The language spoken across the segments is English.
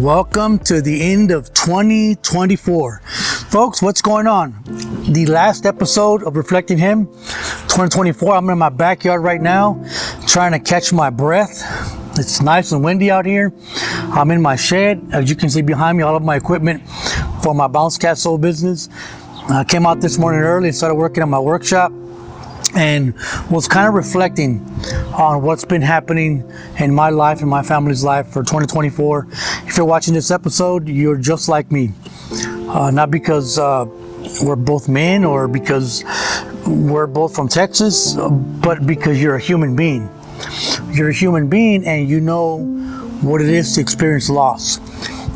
Welcome to the end of 2024. Folks, what's going on? The last episode of Reflecting Him, 2024. I'm in my backyard right now, trying to catch my breath. It's nice and windy out here. I'm in my shed. As you can see behind me, all of my equipment for my bounce castle business. I came out this morning early and started working on my workshop, and was kind of reflecting on what's been happening in my life and my family's life for 2024. If you're watching this episode, you're just like me. Not because we're both men or because we're both from Texas, but because you're a human being. You're a human being and you know what it is to experience loss.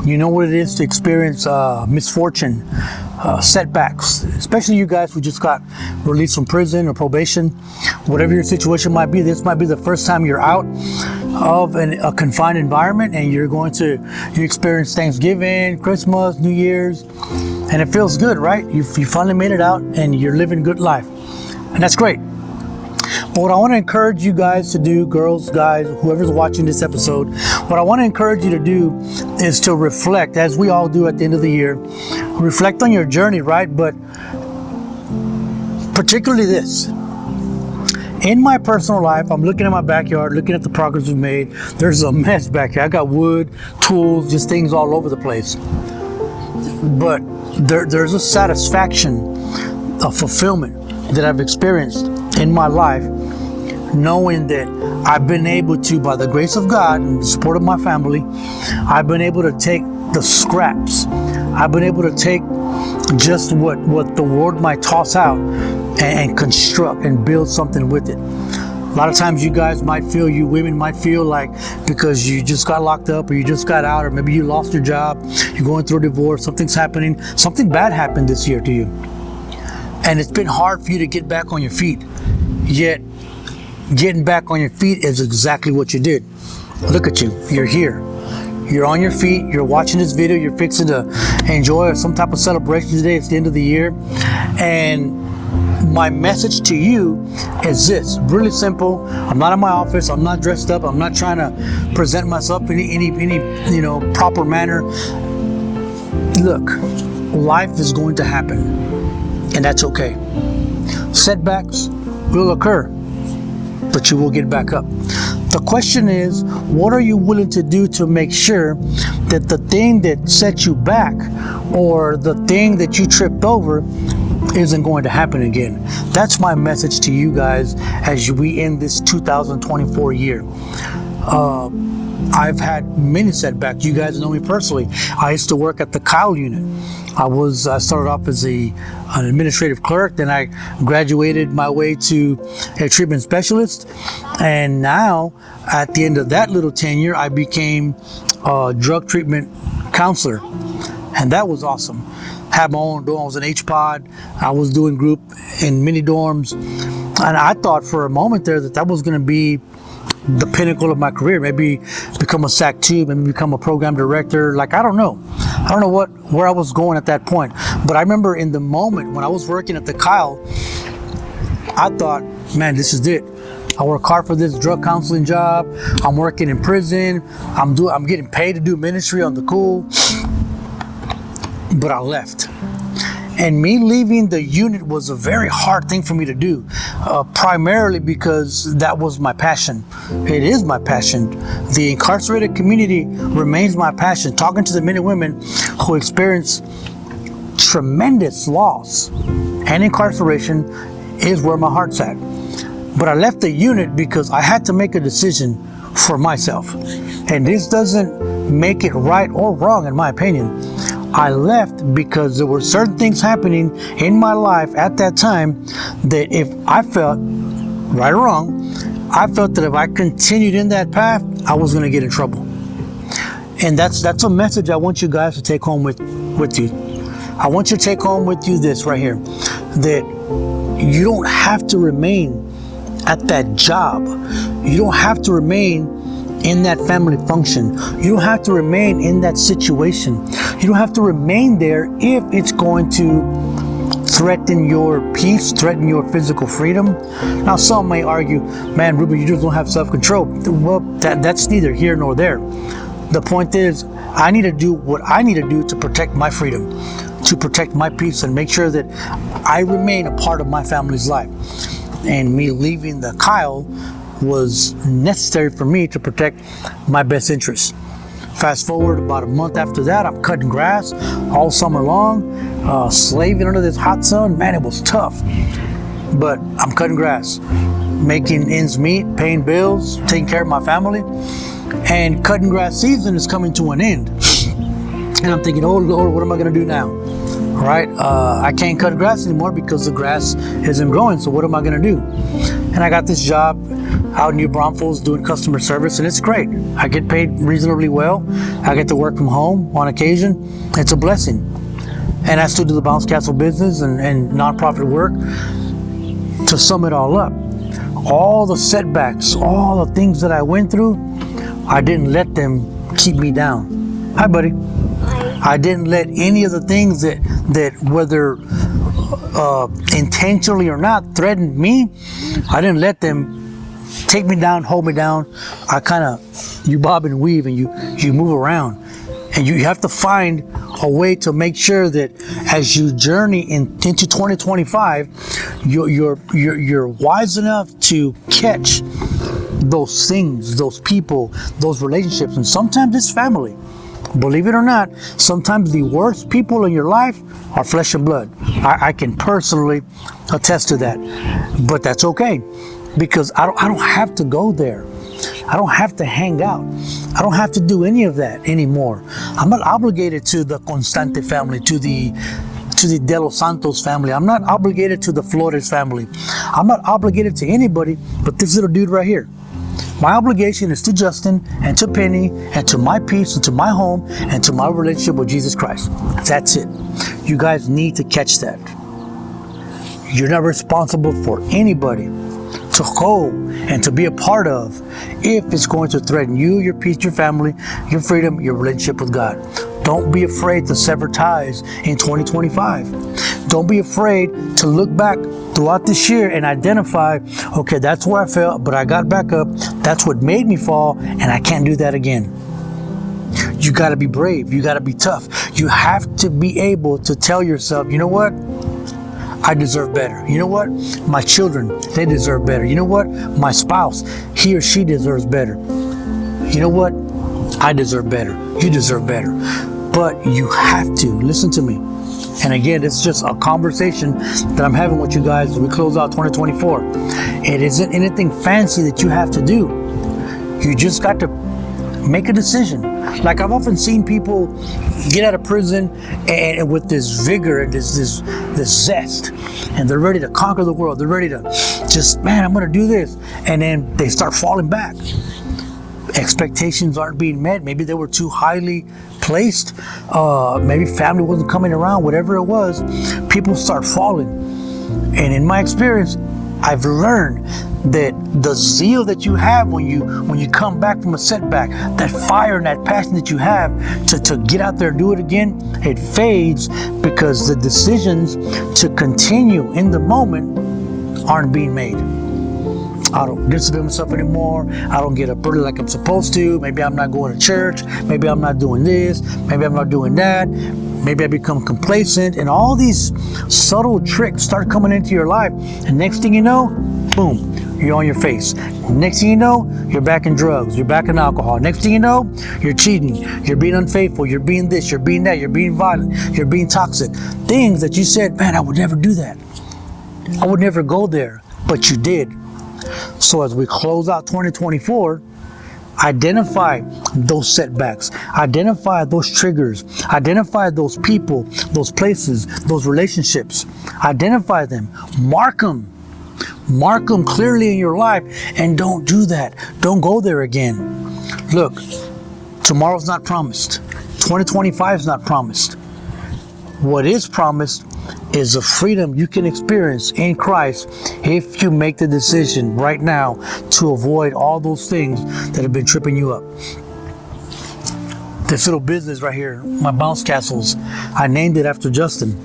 You know what it is to experience misfortune, setbacks, especially you guys who just got released from prison or probation. Whatever your situation might be, this might be the first time you're out of a confined environment, and you're going to experience Thanksgiving, Christmas, New Year's, and it feels good, right? You finally made it out and you're living good life, and that's great. But what I want to encourage you guys to do, girls, guys, whoever's watching this episode, what I want to encourage you to do is to reflect, as we all do at the end of the year. Reflect on your journey, right? But particularly this. In my personal life, I'm looking at my backyard, looking at the progress we've made. There's a mess back here. I got wood, tools, just things all over the place. But there's a satisfaction, a fulfillment that I've experienced in my life, knowing that I've been able to, by the grace of God and the support of my family, I've been able to take the scraps. I've been able to take just what the world might toss out and construct and build something with it. A lot of times you guys might feel, you women might feel like because you just got locked up or you just got out, or maybe you lost your job, you're going through a divorce, something's happening, something bad happened this year to you. And it's been hard for you to get back on your feet. Yet, getting back on your feet is exactly what you did. Look at you, you're here. You're on your feet, you're watching this video, you're fixing to enjoy some type of celebration today. It's the end of the year. And my message to you is this, really simple. I'm not in my office, I'm not dressed up, I'm not trying to present myself in any proper manner. Look, life is going to happen, and that's okay. Setbacks will occur, but you will get back up. The question is, what are you willing to do to make sure that the thing that set you back or the thing that you tripped over isn't going to happen again? That's my message to you guys as we end this 2024 year. I've had many setbacks. You guys know me personally. I used to work at the Kyle unit. I started off as an administrative clerk, then I graduated my way to a treatment specialist, and now at the end of that little tenure, I became a drug treatment counselor, and that was awesome. Had my own dorm. I was an HPOD. I was doing group in mini dorms, and I thought for a moment there that was going to be the pinnacle of my career. Maybe become a SAC 2, maybe become a program director. Like, I don't know where I was going at that point. But I remember in the moment when I was working at the Kyle, I thought, man, this is it. I work hard for this drug counseling job. I'm working in prison. I'm getting paid to do ministry on the cool. But I left. And me leaving the unit was a very hard thing for me to do, primarily because that was my passion. It is my passion. The incarcerated community remains my passion. Talking to the men and women who experience tremendous loss and incarceration is where my heart's at. But I left the unit because I had to make a decision for myself. And this doesn't make it right or wrong, in my opinion. I left because there were certain things happening in my life at that time that if I felt, right or wrong, I felt that if I continued in that path, I was going to get in trouble. And that's a message I want you guys to take home with you. I want you to take home with you this right here, that you don't have to remain at that job. You don't have to remain in that family function. You don't have to remain in that situation. You don't have to remain there if it's going to threaten your peace, threaten your physical freedom. Now, some may argue, man, Ruben, you just don't have self-control. Well, that's neither here nor there. The point is, I need to do what I need to do to protect my freedom, to protect my peace, and make sure that I remain a part of my family's life. And me leaving the Kyle was necessary for me to protect my best interests. Fast forward about a month after that, I'm cutting grass all summer long, slaving under this hot sun. Man, it was tough. But I'm cutting grass, making ends meet, paying bills, taking care of my family. And cutting grass season is coming to an end. And I'm thinking, oh Lord, what am I going to do now? All right, I can't cut grass anymore because the grass isn't growing. So what am I going to do? And I got this job out in New Braunfels doing customer service, and it's great. I get paid reasonably well. I get to work from home on occasion. It's a blessing. And I still do the Bounce Castle business and nonprofit work. To sum it all up, all the setbacks, all the things that I went through, I didn't let them keep me down. Hi, buddy. I didn't let any of the things that whether intentionally or not threatened me, I didn't let them take me down, hold me down. I kind of, you bob and weave and you move around. And you have to find a way to make sure that as you journey into 2025, you're wise enough to catch those things, those people, those relationships. And sometimes it's family. Believe it or not, sometimes the worst people in your life are flesh and blood. I can personally attest to that. But that's okay, because I don't have to go there. I don't have to hang out. I don't have to do any of that anymore. I'm not obligated to the Constante family, to the De Los Santos family. I'm not obligated to the Flores family. I'm not obligated to anybody but this little dude right here. My obligation is to Justin and to Penny and to my peace and to my home and to my relationship with Jesus Christ. That's it. You guys need to catch that. You're not responsible for anybody to go and to be a part of if it's going to threaten you, your peace, your family, your freedom, your relationship with God. Don't be afraid to sever ties in 2025. Don't be afraid to look back throughout this year and identify, okay, that's where I fell, but I got back up. That's what made me fall, and I can't do that again. You got to be brave. You got to be tough. You have to be able to tell yourself, you know what? I deserve better. You know what? My children, they deserve better. You know what? My spouse, he or she deserves better. You know what? I deserve better. You deserve better. But you have to listen to me. And again, it's just a conversation that I'm having with you guys as we close out 2024. It isn't anything fancy that you have to do. You just got to make a decision. Like, I've often seen people get out of prison and with this vigor and this zest, and they're ready to conquer the world. They're ready to just, man, I'm going to do this. And then they start falling back. Expectations aren't being met. Maybe they were too highly placed. Maybe family wasn't coming around, whatever it was. People start falling. And in my experience, I've learned that the zeal that you have when you come back from a setback, that fire and that passion that you have to get out there and do it again, it fades because the decisions to continue in the moment aren't being made. I don't discipline myself anymore. I don't get up early like I'm supposed to. Maybe I'm not going to church. Maybe I'm not doing this. Maybe I'm not doing that. Maybe I become complacent, and all these subtle tricks start coming into your life. And next thing you know, boom, you're on your face. Next thing you know, you're back in drugs. You're back in alcohol. Next thing you know, you're cheating. You're being unfaithful. You're being this. You're being that. You're being violent. You're being toxic. Things that you said, man, I would never do that. I would never go there, but you did. So as we close out 2024, identify those setbacks, identify those triggers, identify those people, those places, those relationships, identify them, mark them clearly in your life, and don't do that. Don't go there again. Look, tomorrow's not promised. 2025 is not promised. What is promised is the freedom you can experience in Christ if you make the decision right now to avoid all those things that have been tripping you up. This little business right here, my bounce castles, I named it after Justin.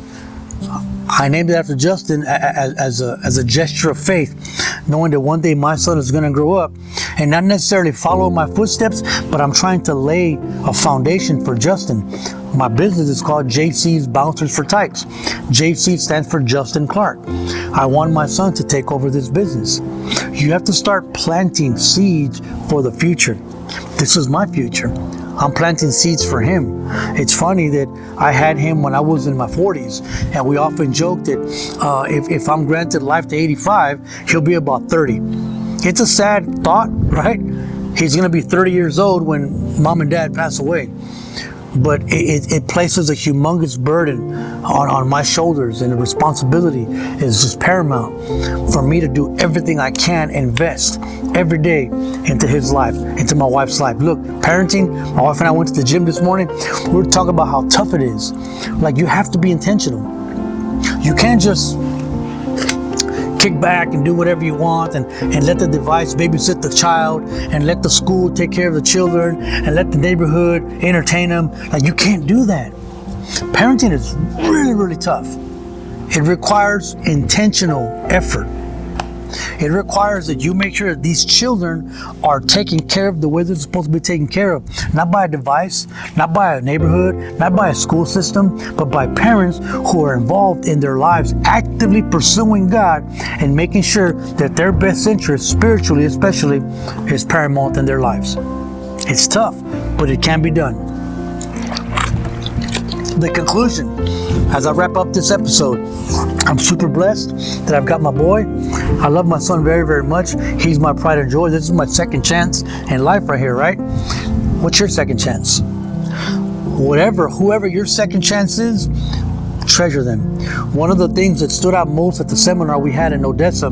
I named it after Justin as a gesture of faith, knowing that one day my son is going to grow up and not necessarily follow my footsteps, but I'm trying to lay a foundation for Justin. My business is called JC's Bouncers for Types. JC stands for Justin Clark. I want my son to take over this business. You have to start planting seeds for the future. This is my future. I'm planting seeds for him. It's funny that I had him when I was in my 40s, and we often joke that if I'm granted life to 85, he'll be about 30. It's a sad thought, right? He's gonna be 30 years old when mom and dad pass away. But it places a humongous burden on my shoulders, and the responsibility is just paramount for me to do everything I can, invest every day into his life, into my wife's life. Look, parenting, my wife and I went to the gym this morning. We were talking about how tough it is. Like, you have to be intentional. You can't just kick back and do whatever you want and let the device babysit the child and let the school take care of the children and let the neighborhood entertain them. Like, you can't do that. Parenting is really, really tough. It requires intentional effort. It requires that you make sure that these children are taken care of the way they're supposed to be taken care of. Not by a device, not by a neighborhood, not by a school system, but by parents who are involved in their lives, actively pursuing God and making sure that their best interest, spiritually especially, is paramount in their lives. It's tough, but it can be done. The conclusion, as I wrap up this episode, I'm super blessed that I've got my boy. I love my son very, very much. He's my pride and joy. This is my second chance in life right here, right? What's your second chance? Whoever your second chance is, treasure them. One of the things that stood out most at the seminar we had in Odessa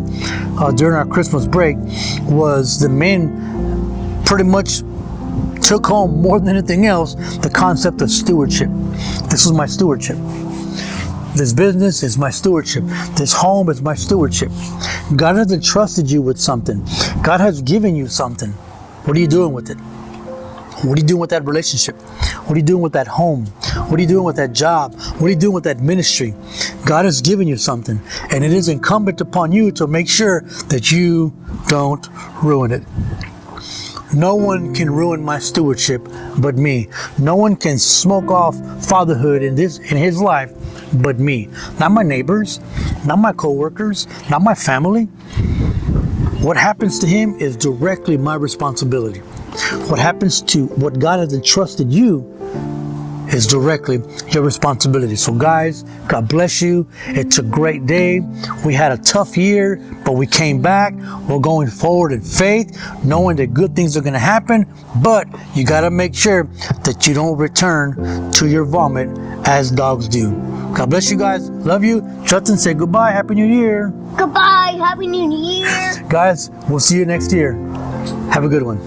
during our Christmas break was the men pretty much took home more than anything else the concept of stewardship. This is my stewardship. This business is my stewardship. This home is my stewardship. God has entrusted you with something. God has given you something. What are you doing with it? What are you doing with that relationship? What are you doing with that home? What are you doing with that job? What are you doing with that ministry? God has given you something, and it is incumbent upon you to make sure that you don't ruin it. No one can ruin my stewardship but me. No one can smoke off fatherhood in his life but me. Not my neighbors, not my co-workers, not my family. What happens to him is directly my responsibility. What happens to what God has entrusted you is directly your responsibility. So guys, God bless you. It's a great day. We had a tough year, but we came back. We're going forward in faith, knowing that good things are going to happen, but you got to make sure that you don't return to your vomit as dogs do. God bless you guys. Love you. Justin, say goodbye. Happy New Year. Goodbye. Happy New Year. Guys, we'll see you next year. Have a good one.